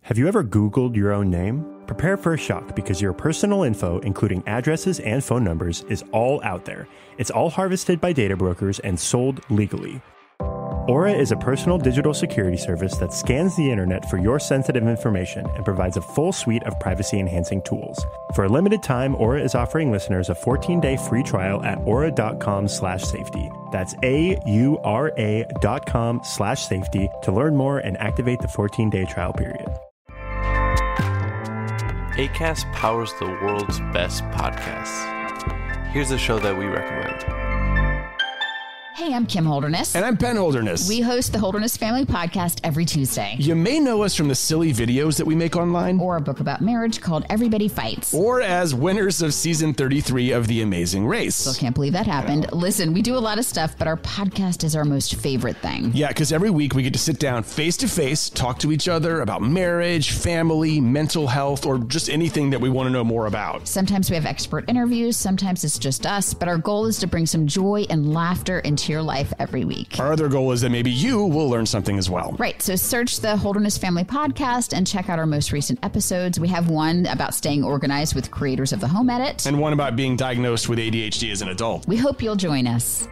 Have you ever Googled your own name? Prepare for a shock because your personal info, including addresses and phone numbers, is all out there. It's all harvested by data brokers and sold legally. Aura is a personal digital security service that scans the internet for your sensitive information and provides a full suite of privacy-enhancing tools. For a limited time, Aura is offering listeners a 14-day free trial at aura.com/safety. That's AURA.com/safety to learn more and activate the 14-day trial period. Acast powers the world's best podcasts. Here's a show that we recommend. Hey, I'm Kim Holderness. And I'm Ben Holderness. We host the Holderness Family Podcast every Tuesday. You may know us from the silly videos that we make online. Or a book about marriage called Everybody Fights. Or as winners of season 33 of The Amazing Race. Still can't believe that happened. Listen, we do a lot of stuff, but our podcast is our most favorite thing. Yeah, because every week we get to sit down face to face, talk to each other about marriage, family, mental health, or just anything that we want to know more about. Sometimes we have expert interviews, sometimes it's just us, but our goal is to bring some joy and laughter into your life every week. Our other goal is that maybe you will learn something as well. Right, so search the Holderness Family Podcast and check out our most recent episodes. We have one about staying organized with creators of the Home Edit. And one about being diagnosed with ADHD as an adult. We hope you'll join us.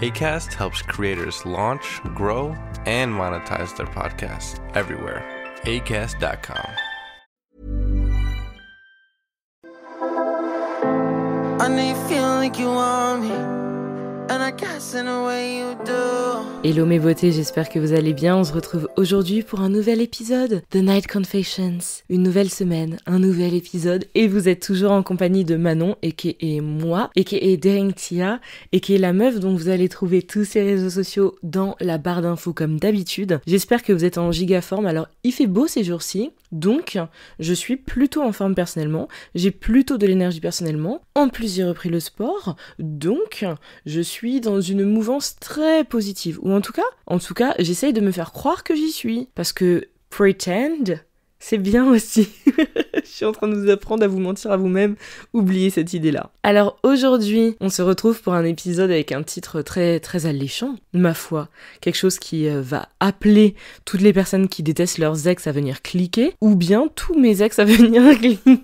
Acast helps creators launch, grow, and monetize their podcasts everywhere. Acast.com. I know you feel like you want me, and I guess in a way you do. Hello mes beautés, j'espère que vous allez bien. On se retrouve aujourd'hui pour un nouvel épisode de Night Confessions. Une nouvelle semaine, un nouvel épisode. Et vous êtes toujours en compagnie de Manon, a.k.a. moi, a.k.a. Daring Tia, a.k.a. la meuf dont vous allez trouver tous ses réseaux sociaux dans la barre d'infos comme d'habitude. J'espère que vous êtes en giga forme. Alors, il fait beau ces jours-ci. Donc, je suis plutôt en forme personnellement, j'ai plutôt de l'énergie personnellement, en plus j'ai repris le sport, donc je suis dans une mouvance très positive, ou en tout cas, j'essaye de me faire croire que j'y suis, parce que pretend, c'est bien aussi. Je suis en train de vous apprendre à vous mentir à vous-même. Oubliez cette idée-là. Alors aujourd'hui, on se retrouve pour un épisode avec un titre très très alléchant, ma foi. Quelque chose qui va appeler toutes les personnes qui détestent leurs ex à venir cliquer, ou bien tous mes ex à venir cliquer.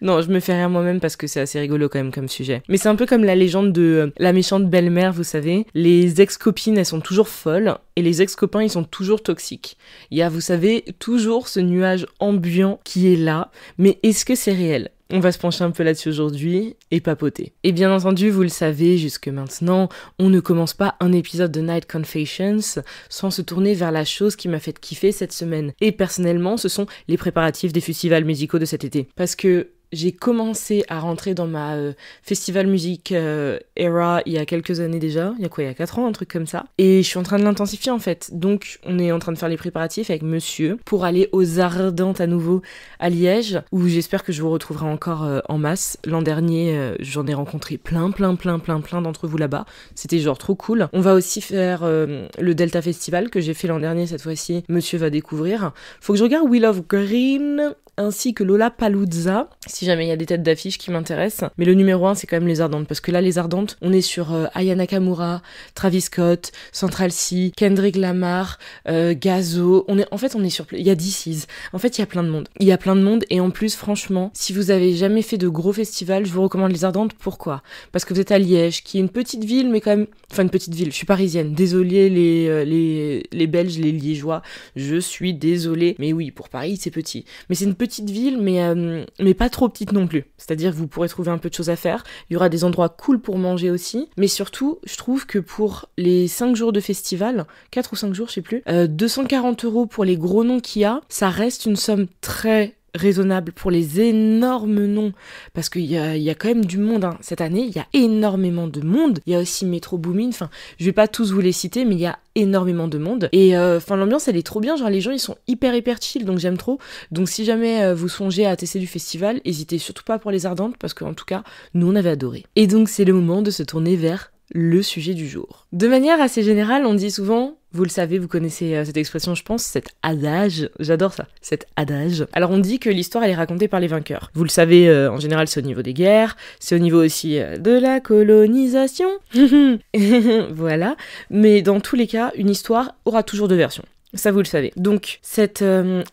Non, je me fais rire moi-même parce que c'est assez rigolo quand même comme sujet. Mais c'est un peu comme la légende de la méchante belle-mère, vous savez. Les ex-copines, elles sont toujours folles et les ex-copains, ils sont toujours toxiques. Il y a, vous savez, toujours ce nuage ambiant qui est là. Mais est-ce que c'est réel ? On va se pencher un peu là-dessus aujourd'hui et papoter. Et bien entendu, vous le savez, jusque maintenant, on ne commence pas un épisode de Night Confessions sans se tourner vers la chose qui m'a fait kiffer cette semaine. Et personnellement, ce sont les préparatifs des festivals musicaux de cet été. Parce que j'ai commencé à rentrer dans ma festival musique era il y a quelques années déjà, il y a 4 ans, un truc comme ça, et je suis en train de l'intensifier en fait, donc on est en train de faire les préparatifs avec monsieur pour aller aux Ardentes à nouveau à Liège, où j'espère que je vous retrouverai encore en masse. L'an dernier, j'en ai rencontré plein d'entre vous là-bas, c'était genre trop cool. On va aussi faire le Delta Festival que j'ai fait l'an dernier, cette fois-ci, monsieur va découvrir. Faut que je regarde Wheel of Green ainsi que Lollapalooza, si jamais il y a des têtes d'affiche qui m'intéressent. Mais le numéro 1, c'est quand même les Ardentes, parce que là, les Ardentes, on est sur Aya Nakamura, Travis Scott, Central C, Kendrick Lamar, Gazo. On est sur... Il y a DC's. En fait, il y a plein de monde. Il y a plein de monde, et en plus, franchement, si vous avez jamais fait de gros festivals, je vous recommande les Ardentes. Pourquoi ? Parce que vous êtes à Liège, qui est une petite ville, mais quand même... Enfin, une petite ville. Je suis parisienne. Désolée, les Belges, les Liégeois. Je suis désolée. Mais oui, pour Paris, c'est petit. Mais c'est une petite ville, mais pas trop petite non plus. C'est-à-dire que vous pourrez trouver un peu de choses à faire. Il y aura des endroits cool pour manger aussi. Mais surtout, je trouve que pour les 5 jours de festival, 4 ou 5 jours, je sais plus, 240 € pour les gros noms qu'il y a, ça reste une somme très raisonnable pour les énormes noms, parce qu'il y a quand même du monde, hein. Cette année, il y a énormément de monde. Il y a aussi Metro Boomin, enfin, je vais pas tous vous les citer, mais il y a énormément de monde. Et l'ambiance, elle est trop bien, genre les gens, ils sont hyper chill, donc j'aime trop. Donc si jamais vous songez à tester du festival, n'hésitez surtout pas pour les Ardentes, parce qu'en tout cas, nous, on avait adoré. Et donc, c'est le moment de se tourner vers le sujet du jour. De manière assez générale, on dit souvent, vous le savez, vous connaissez cette expression, je pense, cet adage, j'adore ça, cet adage. Alors on dit que l'histoire elle est racontée par les vainqueurs. Vous le savez, en général c'est au niveau des guerres, c'est au niveau aussi de la colonisation, voilà. Mais dans tous les cas, une histoire aura toujours deux versions. Ça, vous le savez. Donc, cette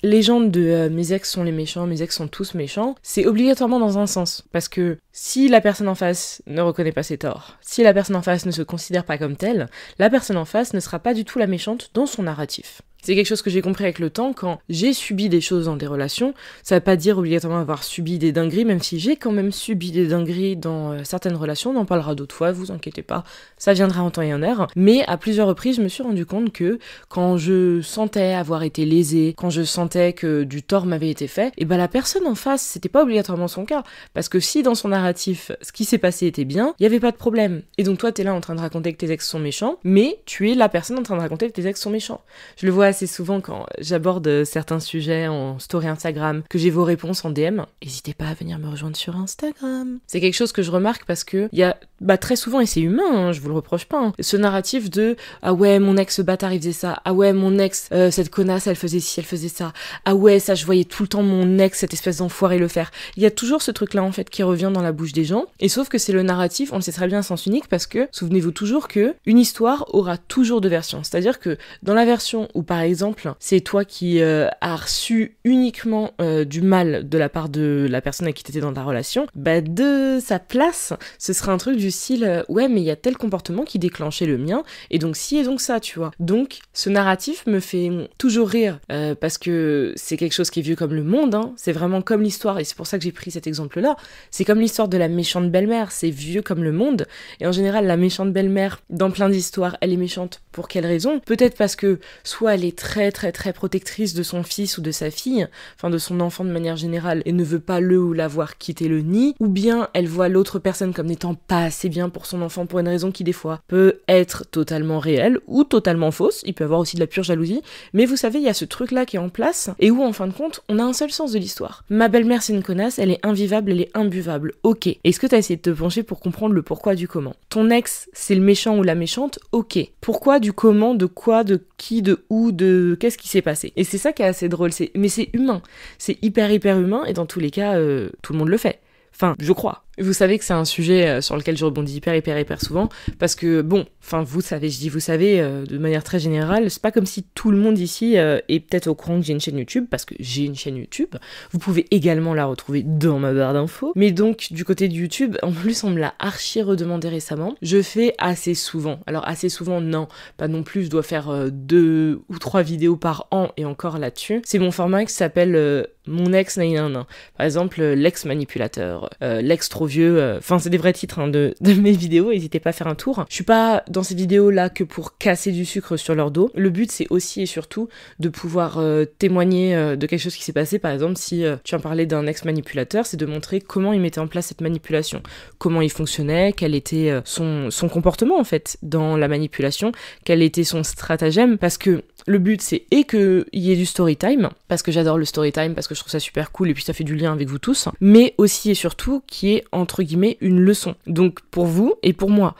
légende de mes ex sont les méchants, mes ex sont tous méchants, c'est obligatoirement dans un sens. Parce que si la personne en face ne reconnaît pas ses torts, si la personne en face ne se considère pas comme telle, la personne en face ne sera pas du tout la méchante dans son narratif. C'est quelque chose que j'ai compris avec le temps, quand j'ai subi des choses dans des relations, ça veut pas dire obligatoirement avoir subi des dingueries, même si j'ai quand même subi des dingueries dans certaines relations, on en parlera d'autres fois, vous inquiétez pas, ça viendra en temps et en heure, mais à plusieurs reprises, je me suis rendu compte que quand je sentais avoir été lésée, quand je sentais que du tort m'avait été fait, et ben la personne en face, c'était pas obligatoirement son cas, parce que si dans son narratif, ce qui s'est passé était bien, il y avait pas de problème. Et donc toi, t'es là en train de raconter que tes ex sont méchants, mais tu es la personne en train de raconter que tes ex sont méchants. Je le vois assez souvent quand j'aborde certains sujets en story Instagram, que j'ai vos réponses en DM, n'hésitez pas à venir me rejoindre sur Instagram. C'est quelque chose que je remarque parce que il y a très souvent, et c'est humain, hein, je vous le reproche pas, ce narratif de ah ouais, mon ex bâtard il faisait ça, ah ouais, mon ex cette connasse elle faisait ci, elle faisait ça, ah ouais, ça je voyais tout le temps mon ex, cette espèce d'enfoiré le faire. Il y a toujours ce truc là en fait qui revient dans la bouche des gens, et sauf que c'est le narratif, on le sait très bien à sens unique, parce que souvenez-vous toujours que une histoire aura toujours deux versions, c'est-à-dire que dans la version où par exemple c'est toi qui as reçu uniquement du mal de la part de la personne avec qui t'étais dans ta relation, de sa place, ce serait un truc du style ouais mais il y a tel comportement qui déclenchait le mien, et donc si et donc ça, tu vois. Donc ce narratif me fait toujours rire, parce que c'est quelque chose qui est vieux comme le monde, hein. C'est vraiment comme l'histoire, et c'est pour ça que j'ai pris cet exemple-là, c'est comme l'histoire de la méchante belle-mère, c'est vieux comme le monde, et en général la méchante belle-mère, dans plein d'histoires, elle est méchante pour quelle raison? Peut-être parce que soit elle est très très très protectrice de son fils ou de sa fille, enfin de son enfant de manière générale, et ne veut pas le ou la voir quitter le nid, ou bien elle voit l'autre personne comme n'étant pas assez bien pour son enfant pour une raison qui des fois peut être totalement réelle ou totalement fausse, il peut y avoir aussi de la pure jalousie, mais vous savez, il y a ce truc là qui est en place, et où en fin de compte, on a un seul sens de l'histoire. Ma belle-mère c'est une connasse, elle est invivable, elle est imbuvable, ok. Est-ce que t'as essayé de te pencher pour comprendre le pourquoi du comment? Ton ex c'est le méchant ou la méchante, ok. Pourquoi, du comment, de quoi, de qui, de où, de qu'est-ce qui s'est passé? Et c'est ça qui est assez drôle, mais c'est humain, c'est hyper humain, et dans tous les cas, tout le monde le fait. Enfin, je crois. Vous savez que c'est un sujet sur lequel je rebondis hyper souvent, parce que bon, enfin vous savez, je dis vous savez de manière très générale, c'est pas comme si tout le monde ici est peut-être au courant que j'ai une chaîne YouTube, parce que j'ai une chaîne YouTube, vous pouvez également la retrouver dans ma barre d'infos, mais donc du côté de YouTube, en plus on me l'a archi redemandé récemment, je fais assez souvent, alors assez souvent non, pas non plus, je dois faire 2 ou 3 vidéos par an, et encore là-dessus, c'est mon format qui s'appelle mon ex naïnanin, par exemple l'ex manipulateur, l'ex trop vieux, enfin c'est des vrais titres de mes vidéos, n'hésitez pas à faire un tour. Je suis pas dans ces vidéos là que pour casser du sucre sur leur dos, le but c'est aussi et surtout de pouvoir témoigner de quelque chose qui s'est passé. Par exemple, si tu en parlais d'un ex-manipulateur, c'est de montrer comment il mettait en place cette manipulation, comment il fonctionnait, quel était son comportement en fait dans la manipulation, quel était son stratagème, parce que le but c'est qu'il y ait du story time, parce que j'adore le story time, parce que je trouve ça super cool et puis ça fait du lien avec vous tous, mais aussi et surtout qui est entre guillemets une leçon, donc pour vous et pour moi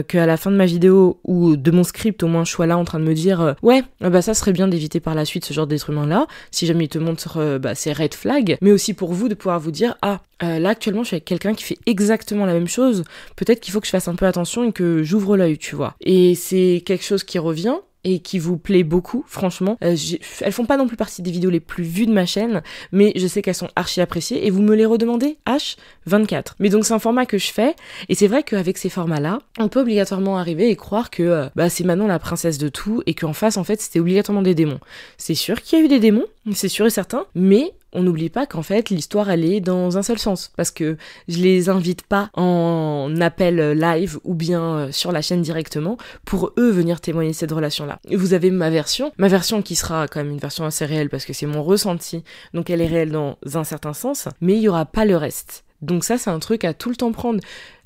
qu'à la fin de ma vidéo ou de mon script au moins je sois là en train de me dire ouais ça serait bien d'éviter par la suite ce genre d'être humain là, si jamais il te montre ces red flags, mais aussi pour vous de pouvoir vous dire là actuellement je suis avec quelqu'un qui fait exactement la même chose, peut-être qu'il faut que je fasse un peu attention et que j'ouvre l'œil, tu vois. Et c'est quelque chose qui revient et qui vous plaît beaucoup, franchement. Elles font pas non plus partie des vidéos les plus vues de ma chaîne, mais je sais qu'elles sont archi appréciées, et vous me les redemandez H24. Mais donc c'est un format que je fais, et c'est vrai qu'avec ces formats-là, on peut obligatoirement arriver et croire que c'est Manon la princesse de tout, et qu'en face, en fait, c'était obligatoirement des démons. C'est sûr qu'il y a eu des démons, c'est sûr et certain, mais on n'oublie pas qu'en fait l'histoire elle est dans un seul sens, parce que je les invite pas en appel live ou bien sur la chaîne directement pour eux venir témoigner de cette relation là. Vous avez ma version qui sera quand même une version assez réelle parce que c'est mon ressenti, donc elle est réelle dans un certain sens, mais il y aura pas le reste. Donc ça c'est un truc à tout le temps prendre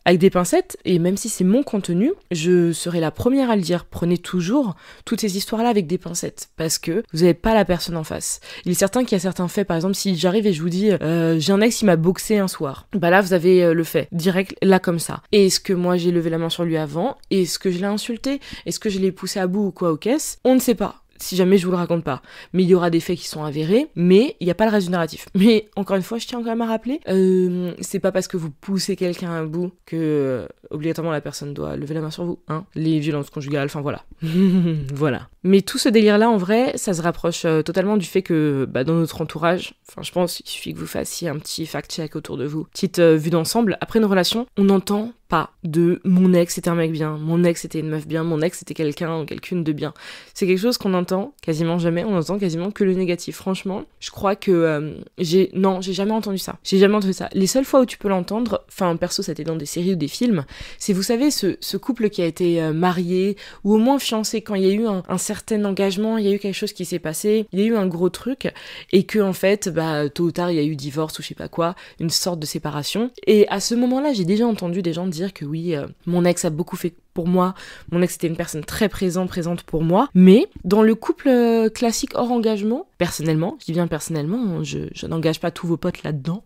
avec des pincettes, et même si c'est mon contenu, je serai la première à le dire, prenez toujours toutes ces histoires-là avec des pincettes, parce que vous n'avez pas la personne en face. Il est certain qu'il y a certains faits, par exemple, si j'arrive et je vous dis j'ai un ex qui m'a boxé un soir, là vous avez le fait, direct, là comme ça. Et est-ce que moi j'ai levé la main sur lui avant? Est-ce que je l'ai insulté? Est-ce que je l'ai poussé à bout ou quoi au caisse? On ne sait pas. si jamais je vous le raconte pas. Mais il y aura des faits qui sont avérés, mais il n'y a pas le reste du narratif. Mais encore une fois, je tiens quand même à rappeler, c'est pas parce que vous poussez quelqu'un à un bout que obligatoirement la personne doit lever la main sur vous, hein. Les violences conjugales, enfin voilà. Voilà. Mais tout ce délire-là, en vrai, ça se rapproche totalement du fait que dans notre entourage, enfin je pense qu'il suffit que vous fassiez un petit fact-check autour de vous, petite vue d'ensemble, après une relation, on n'entend pas de mon ex était un mec bien, mon ex était une meuf bien, mon ex était quelqu'un ou quelqu'une de bien. C'est quelque chose qu'on entend quasiment jamais, on entend quasiment que le négatif. Franchement, je crois que j'ai jamais entendu ça. J'ai jamais entendu ça. Les seules fois où tu peux l'entendre, enfin perso c'était dans des séries ou des films, c'est vous savez ce couple qui a été marié ou au moins fiancé, quand il y a eu un certain engagement, il y a eu quelque chose qui s'est passé, il y a eu un gros truc et que en fait tôt ou tard il y a eu divorce ou je sais pas quoi, une sorte de séparation. Et à ce moment-là, j'ai déjà entendu des gens dire que oui, mon ex a beaucoup fait pour moi, mon ex était une personne très présente pour moi, mais dans le couple classique hors engagement, personnellement, je dis bien personnellement, je n'engage pas tous vos potes là-dedans,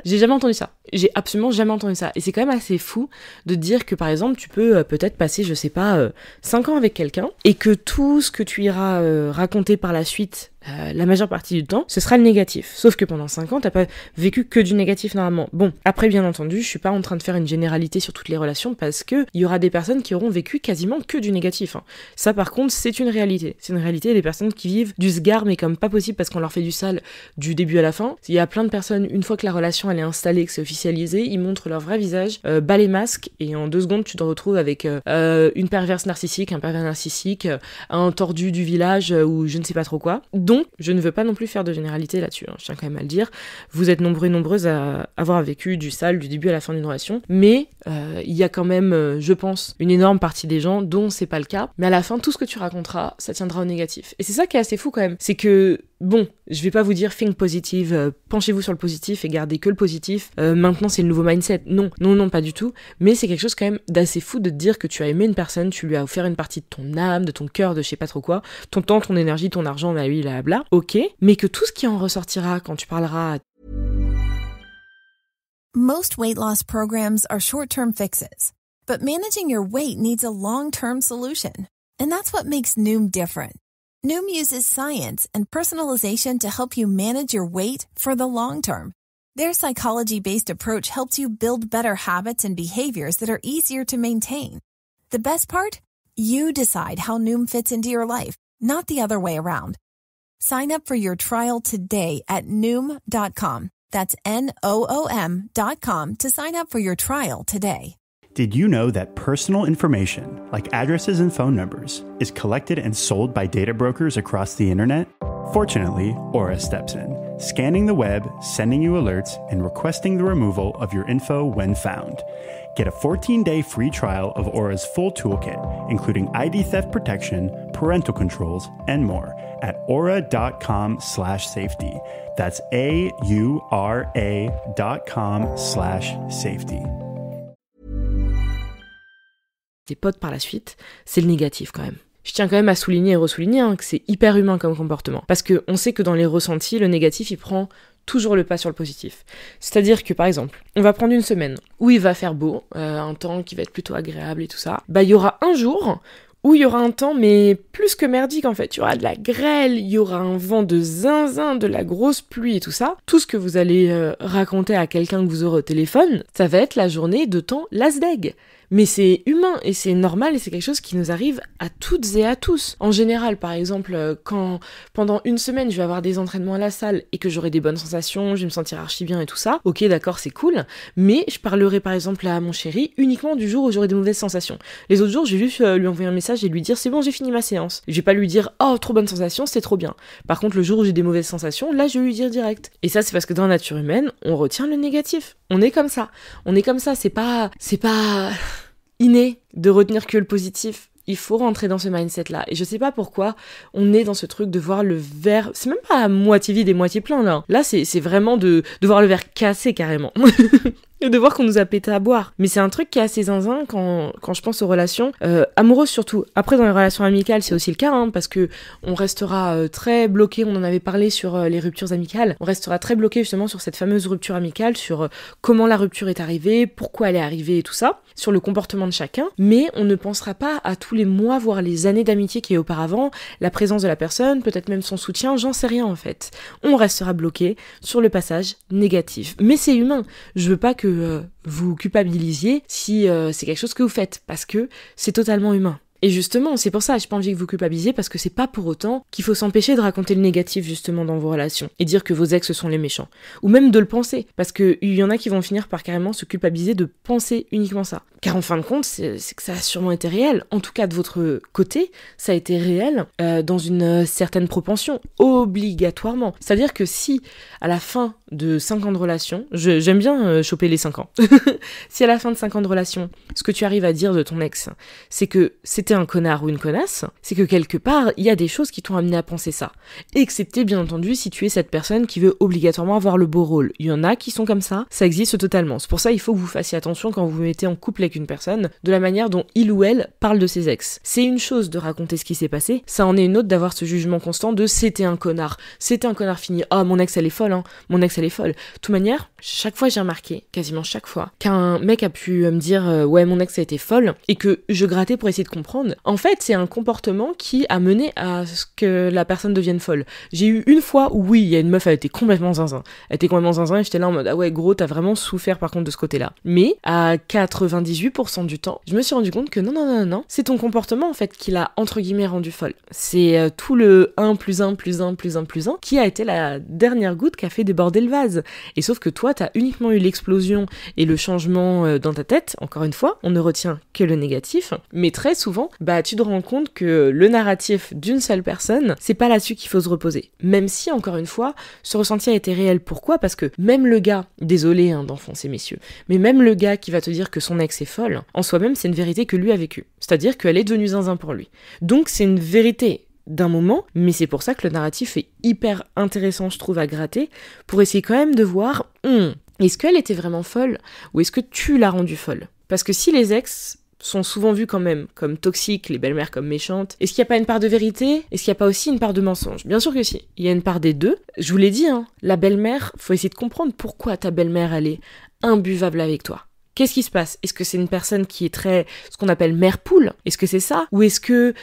j'ai jamais entendu ça. J'ai absolument jamais entendu ça. Et c'est quand même assez fou de dire que par exemple, tu peux peut-être passer, je sais pas, 5 ans avec quelqu'un, et que tout ce que tu iras raconter par la suite, la majeure partie du temps, ce sera le négatif. Sauf que pendant 5 ans, t'as pas vécu que du négatif normalement. Bon, après bien entendu, je suis pas en train de faire une généralité sur toutes les relations parce que il y aura des personnes qui auront vécu quasiment que du négatif. Ça par contre, c'est une réalité. C'est une réalité des personnes qui vivent du sgar mais comme pas possible parce qu'on leur fait du sale du début à la fin. Il y a plein de personnes, une fois que la relation elle est installée, que c'est officialisé, ils montrent leur vrai visage, bas les masques et en 2 secondes tu te retrouves avec une perverse narcissique, un pervers narcissique, un tordu du village ou je ne sais pas trop quoi. Donc, je ne veux pas non plus faire de généralité là-dessus, je tiens quand même à le dire. Vous êtes nombreux et nombreuses à avoir vécu du sale du début à la fin d'une relation, mais il y a quand même, je pense, une énorme partie des gens dont c'est pas le cas. Mais à la fin, tout ce que tu raconteras, ça tiendra au négatif. Et c'est ça qui est assez fou quand même, c'est que bon, je vais pas vous dire think positive, penchez-vous sur le positif et gardez que le positif, maintenant c'est le nouveau mindset. Non, pas du tout. Mais c'est quelque chose quand même d'assez fou de te dire que tu as aimé une personne, tu lui as offert une partie de ton âme, de ton cœur, de je sais pas trop quoi, ton temps, ton énergie, ton argent, bla, ok, mais que tout ce qui en ressortira quand tu parleras... Most weight loss programs are short-term fixes, but managing your weight needs a long-term solution. And that's what makes Noom different. Noom uses science and personalization to help you manage your weight for the long term. Their psychology-based approach helps you build better habits and behaviors that are easier to maintain. The best part? You decide how Noom fits into your life, not the other way around. Sign up for your trial today at Noom.com. That's Noom.com to sign up for your trial today. Did you know that personal information, like addresses and phone numbers, is collected and sold by data brokers across the internet? Fortunately, Aura steps in, scanning the web, sending you alerts, and requesting the removal of your info when found. Get a 14-day free trial of Aura's full toolkit, including ID theft protection, parental controls, and more at aura.com/safety. That's AURA.com/safety. Tes potes par la suite, c'est le négatif quand même. Je tiens quand même à souligner et ressouligner que c'est hyper humain comme comportement. Parce qu'on sait que dans les ressentis, le négatif, il prend toujours le pas sur le positif. C'est-à-dire que, par exemple, on va prendre une semaine où il va faire beau, un temps qui va être plutôt agréable et tout ça. Il y aura un jour où il y aura un temps, mais plus que merdique en fait. Il y aura de la grêle, il y aura un vent de zinzin, de la grosse pluie et tout ça. Tout ce que vous allez raconter à quelqu'un que vous aurez au téléphone, ça va être la journée de temps lasdeg. Mais c'est humain et c'est normal et c'est quelque chose qui nous arrive à toutes et à tous. En général, par exemple, quand pendant une semaine je vais avoir des entraînements à la salle et que j'aurai des bonnes sensations, je vais me sentir archi bien et tout ça, ok d'accord c'est cool, mais je parlerai par exemple à mon chéri uniquement du jour où j'aurai des mauvaises sensations. Les autres jours je vais juste lui envoyer un message et lui dire c'est bon j'ai fini ma séance. Je vais pas lui dire oh trop bonne sensation c'est trop bien. Par contre le jour où j'ai des mauvaises sensations, là je vais lui dire direct. Et ça c'est parce que dans la nature humaine, on retient le négatif. On est comme ça, c'est pas inné de retenir que le positif. Il faut rentrer dans ce mindset-là. Et je sais pas pourquoi on est dans ce truc de voir le verre... C'est même pas à moitié vide et moitié plein, là. Là, c'est vraiment de voir le verre cassé, carrément. et de voir qu'on nous a pété à boire. Mais c'est un truc qui est assez zinzin quand je pense aux relations amoureuses surtout. Après, dans les relations amicales, c'est aussi le cas, hein, parce que on restera très bloqué, on en avait parlé sur les ruptures amicales, on restera très bloqué justement sur cette fameuse rupture amicale, sur comment la rupture est arrivée, pourquoi elle est arrivée et tout ça, sur le comportement de chacun, mais on ne pensera pas à tous les mois, voire les années d'amitié qu'il y a auparavant, la présence de la personne, peut-être même son soutien, j'en sais rien en fait. On restera bloqué sur le passage négatif. Mais c'est humain, je veux pas que vous culpabilisiez si c'est quelque chose que vous faites, parce que c'est totalement humain. Et justement, c'est pour ça, j'ai pas envie que vous culpabilisiez, parce que c'est pas pour autant qu'il faut s'empêcher de raconter le négatif justement dans vos relations, et dire que vos ex sont les méchants. Ou même de le penser, parce qu'il y en a qui vont finir par carrément se culpabiliser de penser uniquement ça. Car en fin de compte, c'est que ça a sûrement été réel, en tout cas de votre côté, ça a été réel dans une certaine propension, obligatoirement. C'est-à-dire que si, à la fin de 5 ans de relation, j'aime bien choper les 5 ans, si à la fin de 5 ans de relation, ce que tu arrives à dire de ton ex, c'est que c'était un connard ou une connasse, c'est que quelque part, il y a des choses qui t'ont amené à penser ça. Excepté, bien entendu, si tu es cette personne qui veut obligatoirement avoir le beau rôle. Il y en a qui sont comme ça existe totalement. C'est pour ça qu'il faut que vous fassiez attention quand vous vous mettez en couple avec une personne, de la manière dont il ou elle parle de ses ex. C'est une chose de raconter ce qui s'est passé, ça en est une autre d'avoir ce jugement constant de c'était un connard fini, ah mon ex elle est folle, hein, mon ex elle est folle. De toute manière, chaque fois j'ai remarqué, quasiment chaque fois, qu'un mec a pu me dire ouais mon ex a été folle, et que je grattais pour essayer de comprendre, en fait c'est un comportement qui a mené à ce que la personne devienne folle. J'ai eu une fois où oui, il y a une meuf, elle était complètement zinzin, et j'étais là en mode ah ouais gros t'as vraiment souffert par contre de ce côté-là. Mais à 98% du temps, je me suis rendu compte que non, c'est ton comportement en fait qui l'a entre guillemets rendu folle. C'est tout le 1 + 1 + 1 + 1 + 1 qui a été la dernière goutte qui a fait déborder le vase. Et sauf que toi, t'as uniquement eu l'explosion et le changement dans ta tête. Encore une fois, on ne retient que le négatif. Mais très souvent, tu te rends compte que le narratif d'une seule personne, c'est pas là-dessus qu'il faut se reposer. Même si, encore une fois, ce ressenti a été réel. Pourquoi ? Parce que même le gars, désolé d'enfoncer messieurs, mais même le gars qui va te dire que son ex est folle, en soi-même, c'est une vérité que lui a vécue. C'est-à-dire qu'elle est devenue zinzin pour lui. Donc c'est une vérité d'un moment, mais c'est pour ça que le narratif est hyper intéressant, je trouve, à gratter, pour essayer quand même de voir, est-ce qu'elle était vraiment folle, ou est-ce que tu l'as rendue folle ? Parce que si les ex sont souvent vus quand même comme toxiques, les belles-mères comme méchantes, est-ce qu'il n'y a pas une part de vérité ? Est-ce qu'il n'y a pas aussi une part de mensonge ? Bien sûr que si, il y a une part des deux. Je vous l'ai dit, la belle-mère, faut essayer de comprendre pourquoi ta belle-mère, elle est imbuvable avec toi. Qu'est-ce qui se passe ? Est-ce que c'est une personne qui est très, ce qu'on appelle mère poule ? Est-ce que c'est ça ? Ou est-ce que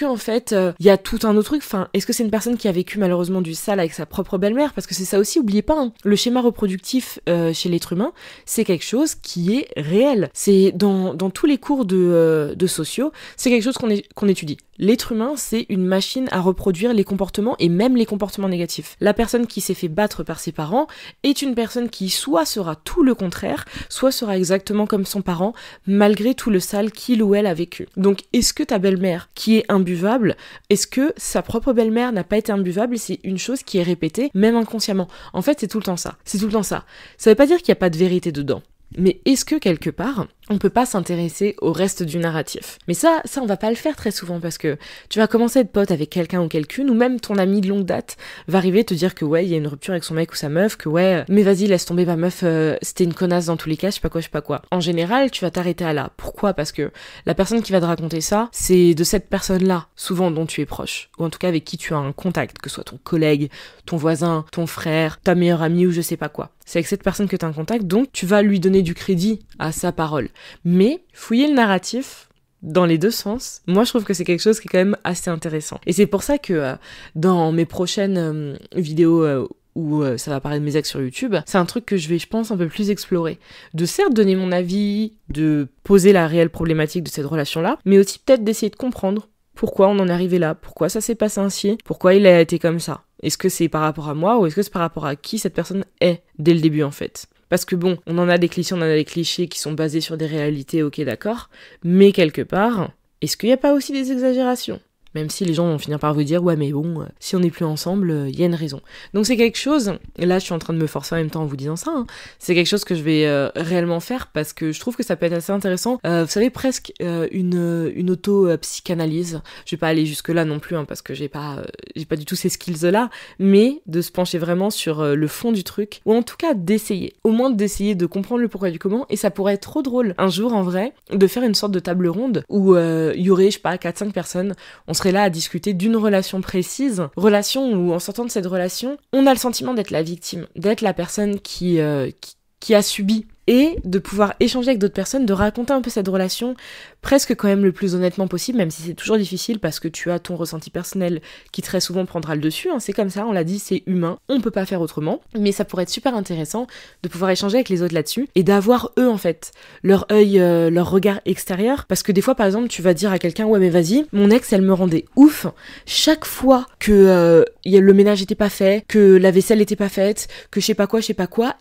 en fait, il y a tout un autre truc ? Enfin, est-ce que c'est une personne qui a vécu malheureusement du sale avec sa propre belle-mère ? Parce que c'est ça aussi, oubliez pas, le schéma reproductif chez l'être humain, c'est quelque chose qui est réel. C'est dans tous les cours de sociaux, c'est quelque chose qu'on étudie. L'être humain, c'est une machine à reproduire les comportements et même les comportements négatifs. La personne qui s'est fait battre par ses parents est une personne qui soit sera tout le contraire, soit sera exactement comme son parent, malgré tout le sale qu'il ou elle a vécu. Donc, est-ce que ta belle-mère, qui est imbuvable, est-ce que sa propre belle-mère n'a pas été imbuvable ? C'est une chose qui est répétée, même inconsciemment. En fait, c'est tout le temps ça. C'est tout le temps ça. Ça veut pas dire qu'il n'y a pas de vérité dedans. Mais est-ce que quelque part, on peut pas s'intéresser au reste du narratif ? Mais ça on va pas le faire très souvent parce que tu vas commencer à être pote avec quelqu'un ou quelqu'une, ou même ton ami de longue date va arriver te dire que ouais, il y a une rupture avec son mec ou sa meuf, que ouais, mais vas-y, laisse tomber ma meuf, c'était une connasse dans tous les cas, je sais pas quoi. En général, tu vas t'arrêter à là. Pourquoi ? Parce que la personne qui va te raconter ça, c'est de cette personne-là, souvent dont tu es proche, ou en tout cas avec qui tu as un contact, que ce soit ton collègue, ton voisin, ton frère, ta meilleure amie ou je sais pas quoi. C'est avec cette personne que tu as un contact, donc tu vas lui donner du crédit à sa parole. Mais fouiller le narratif dans les deux sens, moi je trouve que c'est quelque chose qui est quand même assez intéressant. Et c'est pour ça que dans mes prochaines vidéos où ça va parler de mes ex sur YouTube, c'est un truc que je vais, je pense, un peu plus explorer. De certes donner mon avis, de poser la réelle problématique de cette relation-là, mais aussi peut-être d'essayer de comprendre pourquoi on en est arrivé là, pourquoi ça s'est passé ainsi, pourquoi il a été comme ça. Est-ce que c'est par rapport à moi ou est-ce que c'est par rapport à qui cette personne est dès le début en fait ? Parce que bon, on en a des clichés qui sont basés sur des réalités, ok d'accord, mais quelque part, est-ce qu'il n'y a pas aussi des exagérations ? Même si les gens vont finir par vous dire « Ouais, mais bon, si on n'est plus ensemble, il y a une raison. » Donc c'est quelque chose, et là je suis en train de me forcer en même temps en vous disant ça, hein, c'est quelque chose que je vais réellement faire parce que je trouve que ça peut être assez intéressant. Vous savez, presque une auto-psychanalyse. Je vais pas aller jusque-là non plus, hein, parce que j'ai pas du tout ces skills-là, mais de se pencher vraiment sur le fond du truc, ou en tout cas d'essayer. Au moins d'essayer de comprendre le pourquoi du comment, et ça pourrait être trop drôle un jour en vrai, de faire une sorte de table ronde où il y aurait, je sais pas, 4-5 personnes, on serait là à discuter d'une relation précise, relation où en sortant de cette relation, on a le sentiment d'être la victime, d'être la personne qui a subi, et de pouvoir échanger avec d'autres personnes, de raconter un peu cette relation presque quand même le plus honnêtement possible, même si c'est toujours difficile parce que tu as ton ressenti personnel qui très souvent prendra le dessus, hein, c'est comme ça, on l'a dit, c'est humain, on peut pas faire autrement, mais ça pourrait être super intéressant de pouvoir échanger avec les autres là-dessus et d'avoir eux en fait, leur œil, leur regard extérieur, parce que des fois par exemple tu vas dire à quelqu'un ouais mais vas-y, mon ex elle me rendait ouf, chaque fois que le ménage était pas fait, que la vaisselle était pas faite, que je sais pas quoi,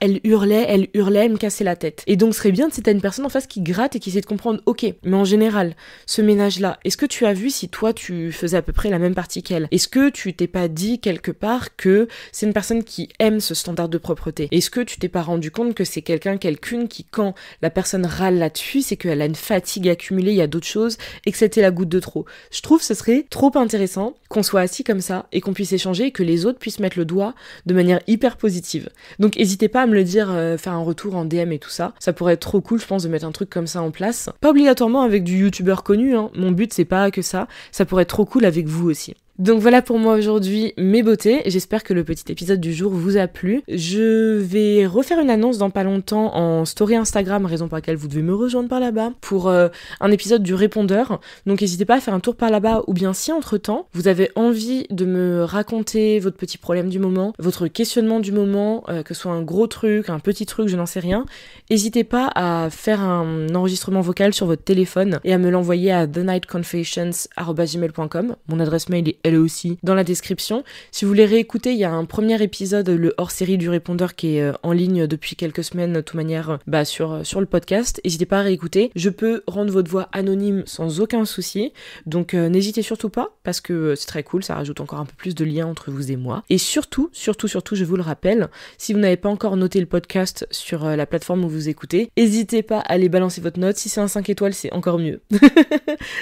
elle hurlait, elle me cassait la tête. Et donc ce serait bien si t'as une personne en face qui gratte et qui essaie de comprendre, ok, mais en général, ce ménage-là, est-ce que tu as vu si toi tu faisais à peu près la même partie qu'elle? Est-ce que tu t'es pas dit quelque part que c'est une personne qui aime ce standard de propreté? Est-ce que tu t'es pas rendu compte que c'est quelqu'une qui, quand la personne râle là-dessus, c'est qu'elle a une fatigue accumulée, il y a d'autres choses, et que c'était la goutte de trop? Je trouve que ce serait trop intéressant qu'on soit assis comme ça et qu'on puisse échanger et que les autres puissent mettre le doigt de manière hyper positive. Donc n'hésitez pas à me le dire, faire un retour en DM et tout ça. Ça pourrait être trop cool, je pense, de mettre un truc comme ça en place. Pas obligatoirement avec du youtubeur connu, hein. Mon but c'est pas que ça pourrait être trop cool avec vous aussi. Donc voilà pour moi aujourd'hui mes beautés, j'espère que le petit épisode du jour vous a plu. Je vais refaire une annonce dans pas longtemps en story Instagram, raison pour laquelle vous devez me rejoindre par là-bas, pour un épisode du répondeur, donc n'hésitez pas à faire un tour par là-bas, ou bien si entre-temps vous avez envie de me raconter votre petit problème du moment, votre questionnement du moment, que ce soit un gros truc, un petit truc, je n'en sais rien, n'hésitez pas à faire un enregistrement vocal sur votre téléphone et à me l'envoyer à thenightconfessions@gmail.com. Mon adresse mail est elle aussi dans la description. Si vous voulez réécouter, il y a un premier épisode, le hors-série du répondeur qui est en ligne depuis quelques semaines, de toute manière, sur le podcast. N'hésitez pas à réécouter. Je peux rendre votre voix anonyme sans aucun souci. Donc n'hésitez surtout pas, parce que c'est très cool, ça rajoute encore un peu plus de lien entre vous et moi. Et surtout, je vous le rappelle, si vous n'avez pas encore noté le podcast sur la plateforme où vous écoutez, n'hésitez pas à aller balancer votre note. Si c'est un 5 étoiles, c'est encore mieux.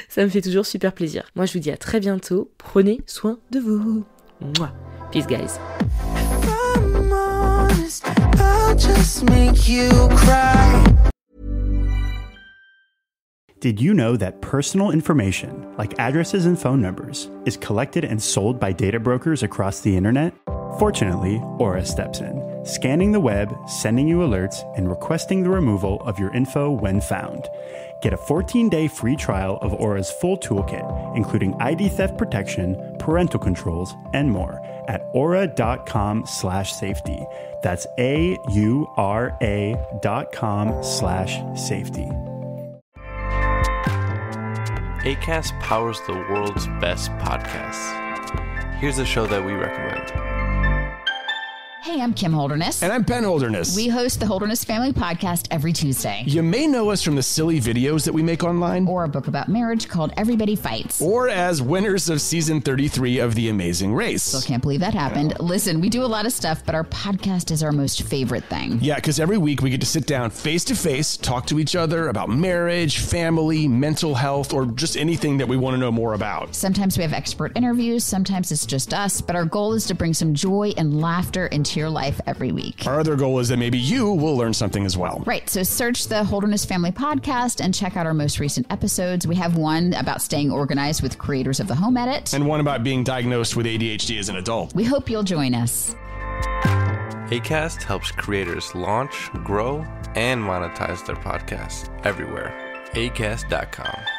Ça me fait toujours super plaisir. Moi, je vous dis à très bientôt. Prenez soin de vous. Mouah. Peace, guys. If I'm honest, I'll just make you cry. Did you know that personal information, like addresses and phone numbers, is collected and sold by data brokers across the internet? Fortunately, Aura steps in, scanning the web, sending you alerts, and requesting the removal of your info when found. Get a 14-day free trial of Aura's full toolkit, including ID theft protection, parental controls, and more at aura.com/safety. That's AURA.com/safety. Acast powers the world's best podcasts. Here's a show that we recommend. Hey, I'm Kim Holderness. And I'm Ben Holderness. We host the Holderness Family Podcast every Tuesday. You may know us from the silly videos that we make online. Or a book about marriage called Everybody Fights. Or as winners of season 33 of The Amazing Race. Still can't believe that happened. Listen, we do a lot of stuff, but our podcast is our most favorite thing. Yeah, because every week we get to sit down face to face, talk to each other about marriage, family, mental health, or just anything that we want to know more about. Sometimes we have expert interviews, sometimes it's just us, but our goal is to bring some joy and laughter into your life every week. Our other goal is that maybe you will learn something as well. Right. So search the Holderness Family Podcast and check out our most recent episodes. We have one about staying organized with creators of the Home Edit. And one about being diagnosed with ADHD as an adult. We hope you'll join us. Acast helps creators launch, grow, and monetize their podcasts everywhere. Acast.com.